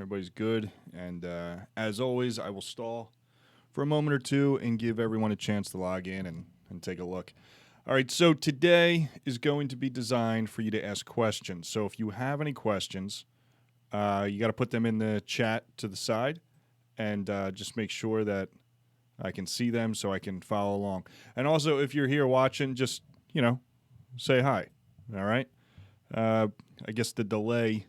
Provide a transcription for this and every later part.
Everybody's good. And as always, I will stall for a moment or two and give everyone a chance to log in and take a look. All right, so today is going to be designed for you to ask questions. So if you have any questions, you got to put them in the chat to the side and just make sure that I can see them so I can follow along. And also, if you're here watching, just, say hi. All right? I guess the delay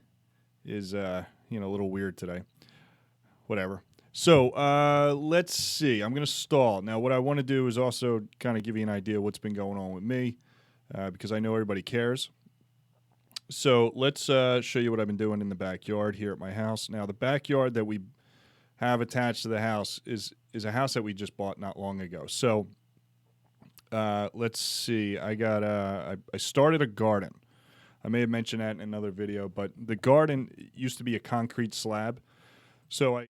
is, a little weird today. Whatever. So let's see. I'm going to stall. Now, what I want to do is also kind of give you an idea of what's been going on with me because I know everybody cares. So let's show you what I've been doing in the backyard here at my house. Now, the backyard that we have attached to the house is a house that we just bought not long ago. So let's see. I started a garden. I may have mentioned that in another video, but the garden used to be a concrete slab. So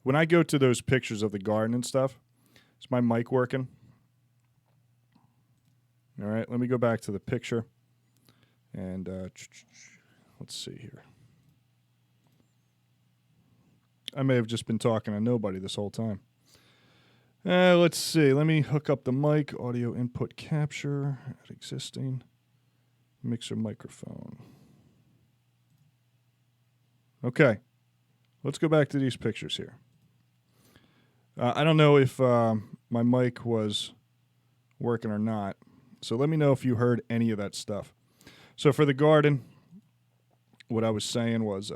when I go to those pictures of the garden and stuff, is my mic working? All right, let me go back to the picture And let's see here. I may have just been talking to nobody this whole time. Let's see. Let me hook up the mic. Audio input capture. Add existing. Mixer microphone. Okay. Let's go back to these pictures here. I don't know if my mic was working or not. So let me know if you heard any of that stuff. So for the garden, what I was saying was,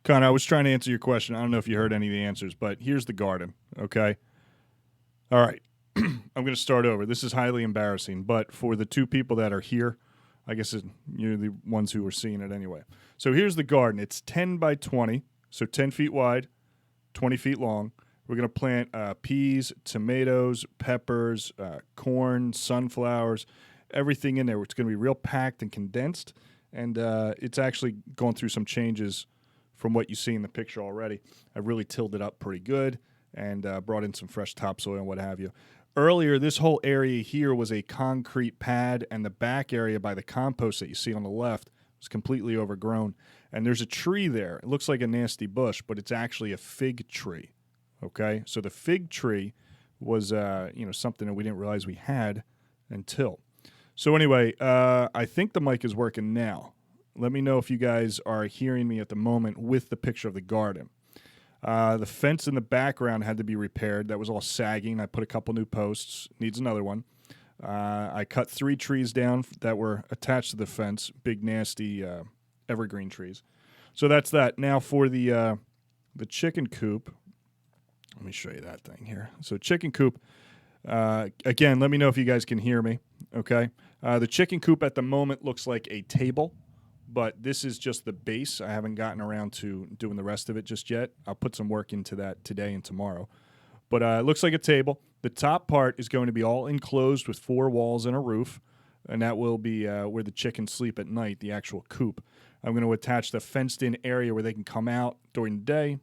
Connor, I was trying to answer your question. I don't know if you heard any of the answers, but here's the garden, okay? All right. I'm going to start over. This is highly embarrassing, but for the two people that are here, I guess you're the ones who are seeing it anyway. So here's the garden. It's 10 by 20, so 10 feet wide, 20 feet long. We're going to plant peas, tomatoes, peppers, corn, sunflowers, everything in there. It's going to be real packed and condensed, and it's actually going through some changes from what you see in the picture already. I really tilled it up pretty good and brought in some fresh topsoil and what have you. Earlier, this whole area here was a concrete pad, and the back area by the compost that you see on the left was completely overgrown. And there's a tree there. It looks like a nasty bush, but it's actually a fig tree. Okay, so the fig tree was, something that we didn't realize we had until. So anyway, I think the mic is working now. Let me know if you guys are hearing me at the moment with the picture of the garden. The fence in the background had to be repaired. That was all sagging. I put a couple new posts. Needs another one. I cut 3 trees down that were attached to the fence, big, nasty evergreen trees. So that's that. Now for the chicken coop. Let me show you that thing here. So chicken coop, again, let me know if you guys can hear me, okay? The chicken coop at the moment looks like a table, but this is just the base. I haven't gotten around to doing the rest of it just yet. I'll put some work into that today and tomorrow. But it looks like a table. The top part is going to be all enclosed with 4 walls and a roof, and that will be where the chickens sleep at night, the actual coop. I'm going to attach the fenced-in area where they can come out during the day.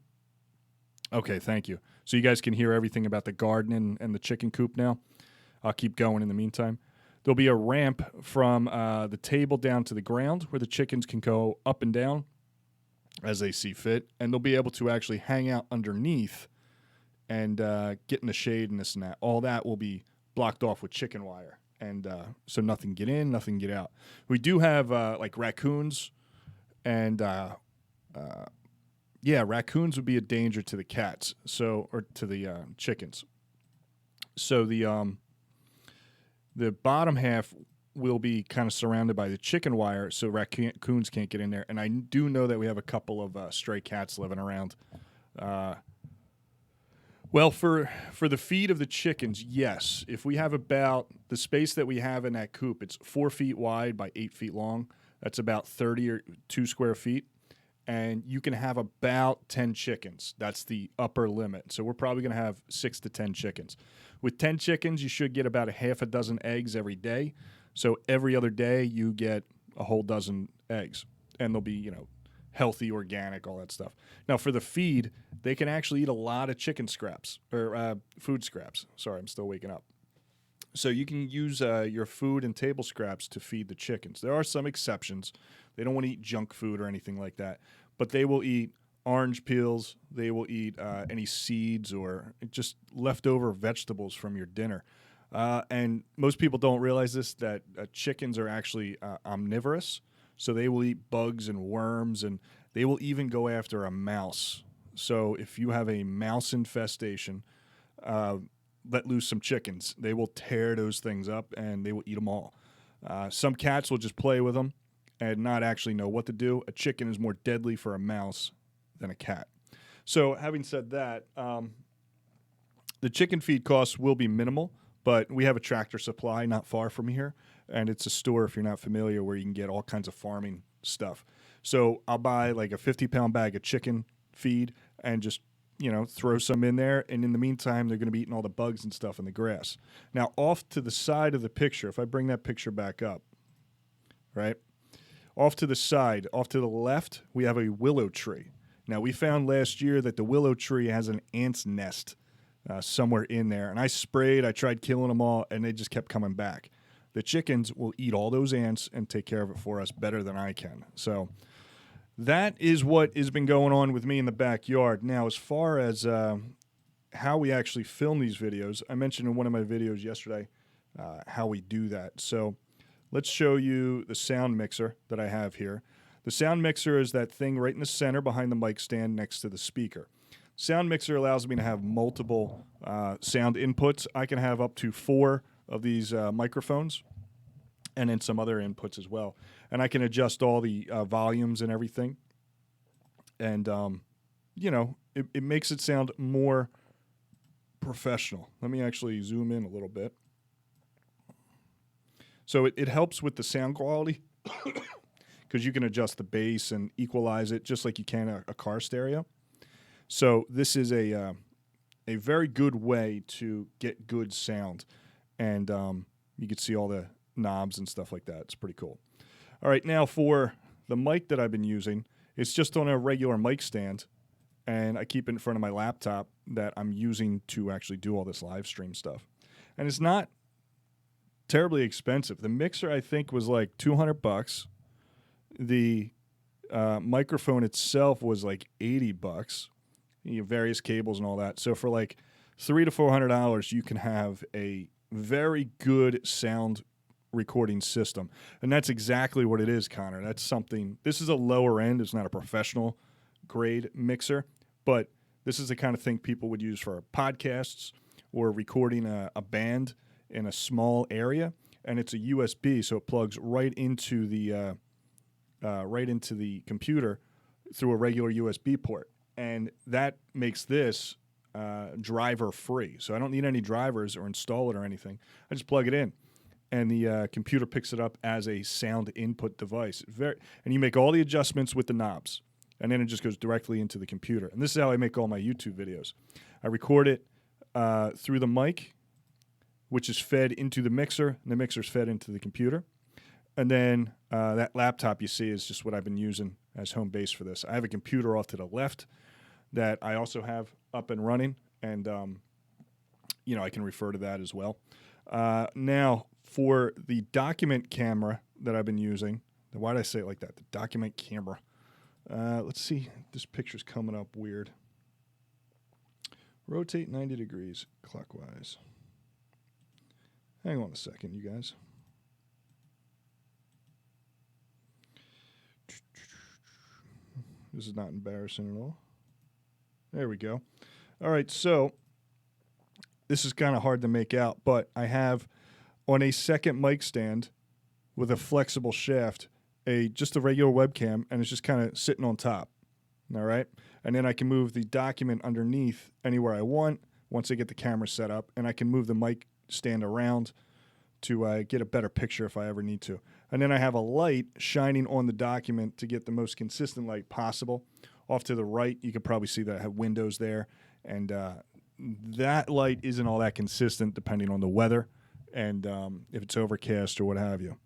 Okay, thank you. So you guys can hear everything about the garden and the chicken coop now. I'll keep going in the meantime. There'll be a ramp from the table down to the ground where the chickens can go up and down as they see fit, and they'll be able to actually hang out underneath and get in the shade and this and that. All that will be blocked off with chicken wire, and so nothing get in, nothing get out. We do have like raccoons, and raccoons would be a danger to the cats, or to the chickens. So the bottom half will be kind of surrounded by the chicken wire, so raccoons can't get in there. And I do know that we have a couple of stray cats living around. Well, for the feed of the chickens, yes. If we have about the space that we have in that coop, it's 4 feet wide by 8 feet long. That's about 32 square feet. And you can have about 10 chickens. That's the upper limit. So we're probably going to have 6 to 10 chickens. With 10 chickens, you should get about a half a dozen eggs every day. So every other day, you get a whole dozen eggs. And they'll be, healthy, organic, all that stuff. Now, for the feed, they can actually eat a lot of chicken scraps, or food scraps. Sorry, I'm still waking up. So you can use your food and table scraps to feed the chickens. There are some exceptions. They don't want to eat junk food or anything like that. But they will eat orange peels. They will eat any seeds or just leftover vegetables from your dinner. And most people don't realize this, that chickens are actually omnivorous. So they will eat bugs and worms, and they will even go after a mouse. So if you have a mouse infestation, let loose some chickens. They will tear those things up, and they will eat them all. Some cats will just play with them and not actually know what to do. A chicken is more deadly for a mouse than a cat. So having said that, the chicken feed costs will be minimal, but we have a Tractor Supply not far from here, and it's a store, if you're not familiar, where you can get all kinds of farming stuff. So I'll buy like a 50-pound bag of chicken feed and just throw some in there, and in the meantime, they're going to be eating all the bugs and stuff in the grass. Now, off to the side of the picture, if I bring that picture back up, right? Off to the side, off to the left, we have a willow tree. Now, we found last year that the willow tree has an ant's nest somewhere in there, and I tried killing them all, and they just kept coming back. the chickens will eat all those ants and take care of it for us better than I can. So that is what has been going on with me in the backyard. Now, as far as how we actually film these videos, I mentioned in one of my videos yesterday how we do that. So let's show you the sound mixer that I have here. The sound mixer is that thing right in the center behind the mic stand next to the speaker. Sound mixer allows me to have multiple sound inputs. I can have up to 4 of these microphones and then some other inputs as well. And I can adjust all the volumes and everything. And, you know, it makes it sound more professional. Let me actually zoom in a little bit. So it helps with the sound quality because you can adjust the bass and equalize it just like you can a car stereo. So this is a very good way to get good sound. And you can see all the knobs and stuff like that. It's pretty cool. All right, now for the mic that I've been using, it's just on a regular mic stand, and I keep it in front of my laptop that I'm using to actually do all this live stream stuff. And it's not terribly expensive. The mixer, I think, was like $200. The microphone itself was like $80. You have various cables and all that. So for like $300 to $400, you can have a very good sound recording system. And that's exactly what it is, Connor. That's something, this is a lower end. It's not a professional grade mixer, but this is the kind of thing people would use for podcasts or recording a band in a small area. And it's a USB, so it plugs right into the computer through a regular USB port. And that makes this driver free. So I don't need any drivers or install it or anything. I just plug it in, and the computer picks it up as a sound input device. And you make all the adjustments with the knobs, and then it just goes directly into the computer. And this is how I make all my YouTube videos. I record it through the mic, which is fed into the mixer, and the mixer is fed into the computer. And then that laptop you see is just what I've been using as home base for this. I have a computer off to the left that I also have up and running, and you know, I can refer to that as well. Now, for the document camera that I've been using, why did I say it like that? The document camera. Let's see. This picture's coming up weird. Rotate 90 degrees clockwise. Hang on a second, you guys. This is not embarrassing at all. There we go. All right, so this is kind of hard to make out, but I have on a second mic stand with a flexible shaft just a regular webcam, and it's just kind of sitting on top. All right? And then I can move the document underneath anywhere I want once I get the camera set up, and I can move the mic stand around to get a better picture if I ever need to. And then I have a light shining on the document to get the most consistent light possible. Off to the right, you can probably see that I have windows there, and that light isn't all that consistent depending on the weather and if it's overcast or what have you.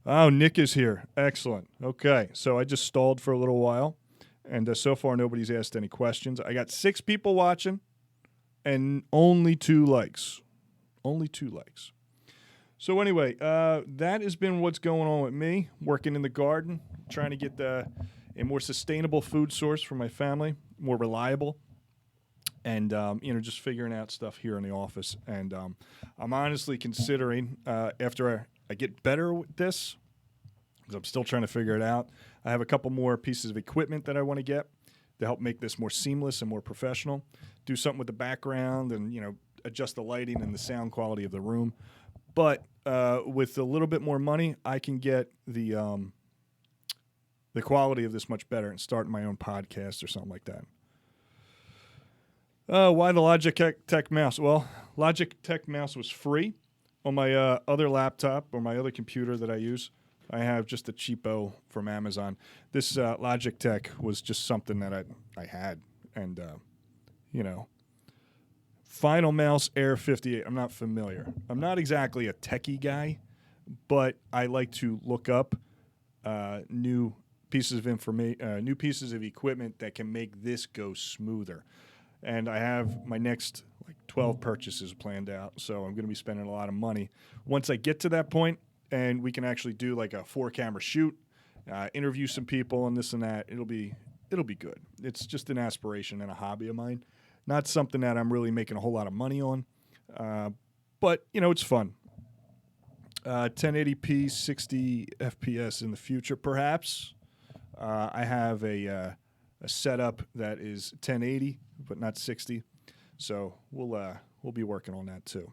Oh, Nick is here. Excellent. Okay, so I just stalled for a little while, and so far nobody's asked any questions. I got 6 people watching and only 2 likes. Only 2 likes. So anyway, that has been what's going on with me, working in the garden, trying to get a more sustainable food source for my family, more reliable, and you know, just figuring out stuff here in the office. And I'm honestly considering, after I get better with this, because I'm still trying to figure it out, I have a couple more pieces of equipment that I want to get to help make this more seamless and more professional. Do something with the background and, you know, adjust the lighting and the sound quality of the room. But with a little bit more money, I can get the quality of this much better and start my own podcast or something like that. Why the Logitech mouse? Well, Logitech mouse was free on my other laptop or my other computer that I use. I have just a cheapo from Amazon. This Logitech was just something that I had, and you know. Final Mouse Air 58. I'm not familiar. I'm not exactly a techie guy, but I like to look up new pieces of information, new pieces of equipment that can make this go smoother. and I have my next like 12 purchases planned out. So I'm going to be spending a lot of money. Once I get to that point and we can actually do like a 4-camera shoot, interview some people and this and that, it'll be good. It's just an aspiration and a hobby of mine. Not something that I'm really making a whole lot of money on. But, it's fun. 1080p, 60 FPS in the future, perhaps. I have a setup that is 1080, but not 60. So we'll be working on that too.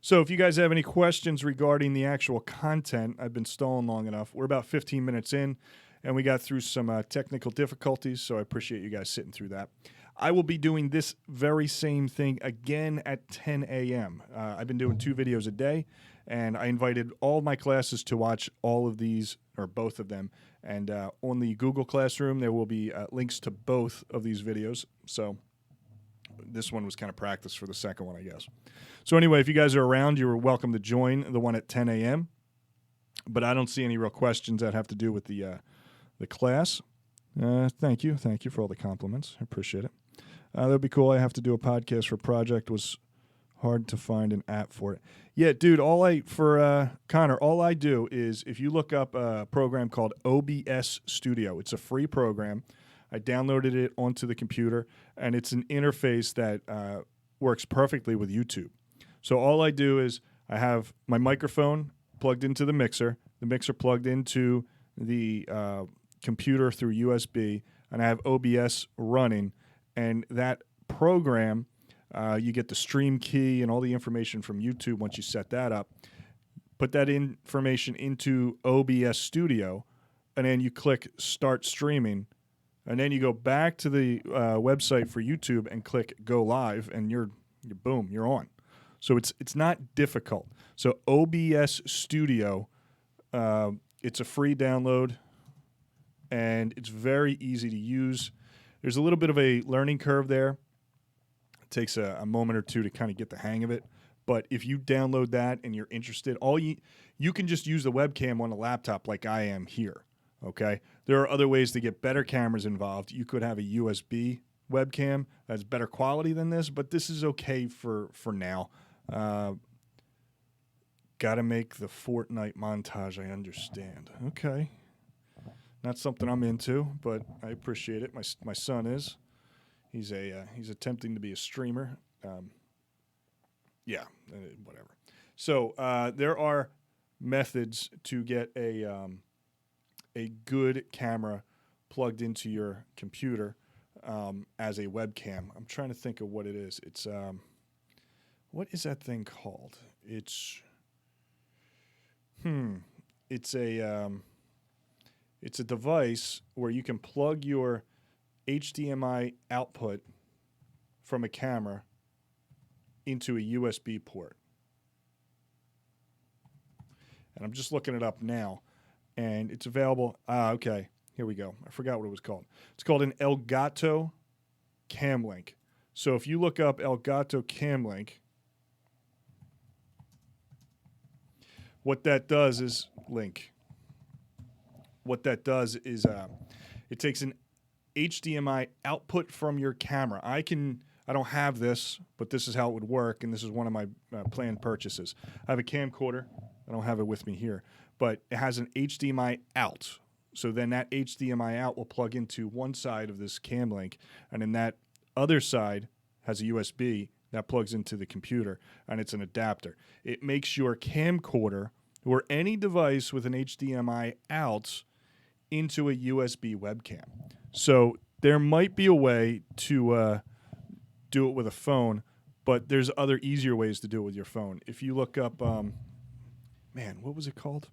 So if you guys have any questions regarding the actual content, I've been stalling long enough. We're about 15 minutes in, and we got through some technical difficulties, so I appreciate you guys sitting through that. I will be doing this very same thing again at 10 a.m. I've been doing 2 videos a day, and I invited all my classes to watch all of these, or both of them. And on the Google Classroom, there will be links to both of these videos. So this one was kind of practice for the second one, I guess. So anyway, if you guys are around, you're welcome to join the one at 10 a.m. But I don't see any real questions that have to do with the class. Thank you for all the compliments. I appreciate it. That'd be cool. I have to do a podcast for a project. Was hard to find an app for it. Yeah, dude. Connor, all I do is if you look up a program called OBS Studio, it's a free program. I downloaded it onto the computer, and it's an interface that works perfectly with YouTube. So all I do is I have my microphone plugged into the mixer plugged into the computer through USB, and I have OBS running. And that program, you get the stream key and all the information from YouTube once you set that up. Put that information into OBS Studio, and then you click Start Streaming. And then you go back to the website for YouTube and click Go Live, and you're boom, you're on. So it's not difficult. So OBS Studio, it's a free download, and it's very easy to use. There's a little bit of a learning curve there. It takes a moment or two to kind of get the hang of it. But if you download that and you're interested, you can just use the webcam on a laptop like I am here. Okay? There are other ways to get better cameras involved. You could have a USB webcam that's better quality than this, but this is okay for now. Got to make the Fortnite montage, I understand. Okay. Not something I'm into, but I appreciate it. My son is. He's attempting to be a streamer. Whatever. So there are methods to get a good camera plugged into your computer as a webcam. I'm trying to think of what it is. It's what is that thing called? It's a device where you can plug your HDMI output from a camera into a USB port. And I'm just looking it up now, and it's available. Okay, here we go. I forgot what it was called. It's called an Elgato Camlink. So if you look up Elgato Camlink, what that does is it takes an HDMI output from your camera. I don't have this, but this is how it would work, and this is one of my planned purchases. I have a camcorder. I don't have it with me here, but it has an HDMI out. So then that HDMI out will plug into one side of this Camlink, and then that other side has a USB that plugs into the computer, and it's an adapter. It makes your camcorder or any device with an HDMI out into a USB webcam. So there might be a way to do it with a phone, but there's other easier ways to do it with your phone. If you look up, what was it called?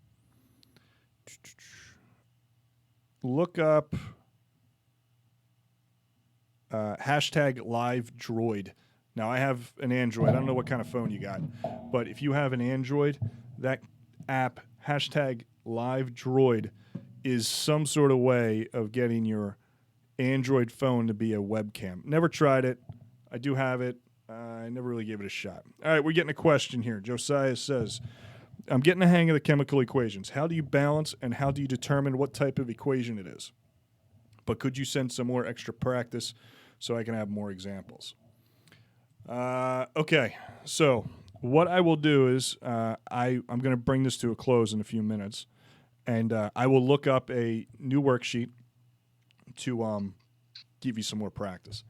Look up hashtag live droid. Now, I have an Android. I don't know what kind of phone you got, but if you have an Android, that app, hashtag live droid, is some sort of way of getting your Android phone to be a webcam. Never tried it. I do have it. I never really gave it a shot. All right, we're getting a question here. Josiah says, I'm getting the hang of the chemical equations. How do you balance and how do you determine what type of equation it is? But could you send some more extra practice so I can have more examples. Okay, so what I will do is I'm going to bring this to a close in a few minutes, and I will look up a new worksheet to give you some more practice.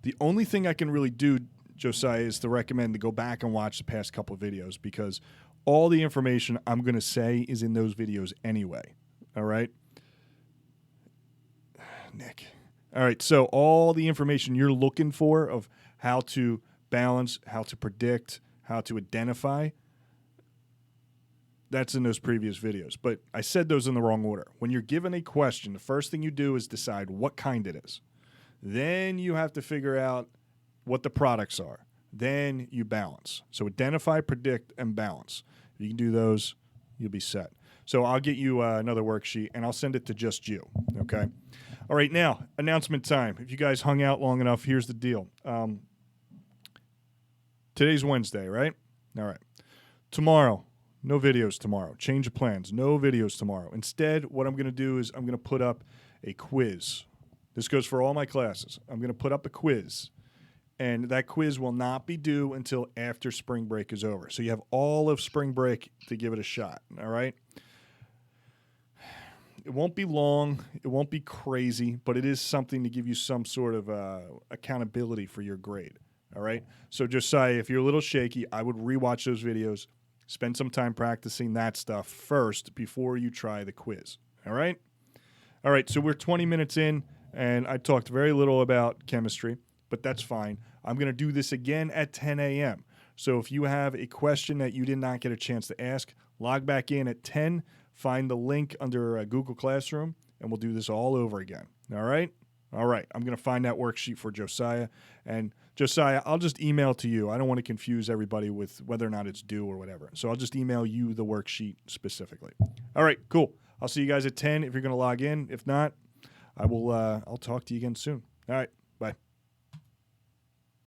The only thing I can really do, Josiah, is to recommend to go back and watch the past couple of videos, because all the information I'm going to say is in those videos anyway. All right? Nick. All right, so all the information you're looking for of how to balance, how to predict, how to identify, that's in those previous videos. But I said those in the wrong order. When you're given a question, the first thing you do is decide what kind it is. Then you have to figure out what the products are. Then you balance. So identify, predict, and balance. If you can do those, you'll be set. So I'll get you another worksheet, and I'll send it to just you, okay? All right, now, announcement time. If you guys hung out long enough, here's the deal. Today's Wednesday, right? All right. Tomorrow, no videos tomorrow. Change of plans. No videos tomorrow. Instead, what I'm going to do is I'm going to put up a quiz. This goes for all my classes. I'm going to put up a quiz, and that quiz will not be due until after spring break is over. So you have all of spring break to give it a shot, all right? It won't be long. It won't be crazy, but it is something to give you some sort of accountability for your grade, all right? So Josiah, if you're a little shaky, I would rewatch those videos, spend some time practicing that stuff first before you try the quiz, all right? All right, so we're 20 minutes in, and I talked very little about chemistry, but that's fine. I'm going to do this again at 10 a.m. So if you have a question that you did not get a chance to ask, log back in at 10, find the link under Google Classroom, and we'll do this all over again. All right? All right. I'm going to find that worksheet for Josiah. And Josiah, I'll just email to you. I don't want to confuse everybody with whether or not it's due or whatever. So I'll just email you the worksheet specifically. All right, cool. I'll see you guys at 10 if you're going to log in. If not, I'll talk to you again soon. All right.